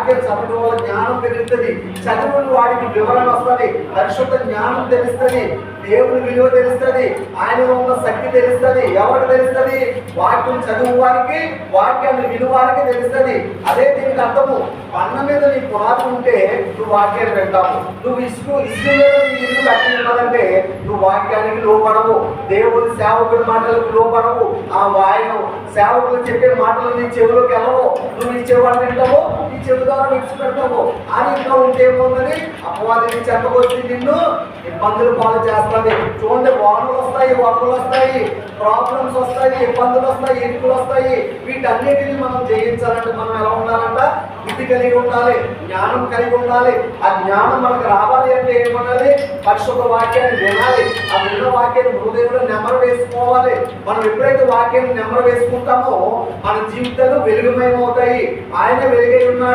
వాక్యం చదవడం వల్ల జ్ఞానం పెరుగుతుంది. చదువుని వాడికి వివరణ వస్తుంది, పరిశుద్ధ జ్ఞానం తెలుస్తుంది, దేవుని విలువ తెలుస్తుంది, ఆయనలో ఉన్న శక్తి తెలుస్తుంది. ఎవరికి తెలుస్తుంది? వాక్యం చదువు వారికి, వాక్యాన్ని విలువ వారికి తెలుస్తుంది. అదే దీనికి అర్థము. పన్న మీద నీ పునాది ఉంటే నువ్వు వాక్యాన్ని వింటావు. నువ్వు ఇసుక మీద నీ ఇల్లు కట్టి ఉన్నదంటే నువ్వు వాక్యానికి లోపడవు, దేవుని సేవకుడి మాటలకు లోపడవు. ఆయన సేవకులు చెప్పే మాటలు నీ చెవులోకి వెళ్ళవు. నువ్వు ఇచ్చేవాడు వింటావు, ఈ చెవి ద్వారా విడిచిపెడతావు. అని ఇంకా ఉంటే ఏమవుతుంది? అపవాది చెత్తకొచ్చి నిన్ను ఇబ్బందులు పాలు చేస్తుంది. చూడండి, వానలు వస్తాయి, వరదలు వస్తాయి, ప్రాబ్లమ్స్ వస్తాయి, ఇబ్బందులు వస్తాయి, ఇరుకులు వస్తాయి. వీటన్నిటిని మనం జయించాలంటే మనం ఎలా ఉండాలంట? బుద్ధి కలిగి ఉండాలి, జ్ఞానం కలిగి ఉండాలి. ఆ జ్ఞానం మనకు రావాలి అంటే ఏమనాలి? పరిశుద్ధ వాక్యాన్ని వినాలి. ఆ విన్న వాక్యాన్ని హృదయంలో నెమరు వేసుకోవాలి. మనం ఎప్పుడైతే వాక్యాన్ని నెమరు వేసుకుంటామో మన జీవితాలు వెలుగుమయమవుతాయి. ఆయన వెలుగై ఉన్నాడు.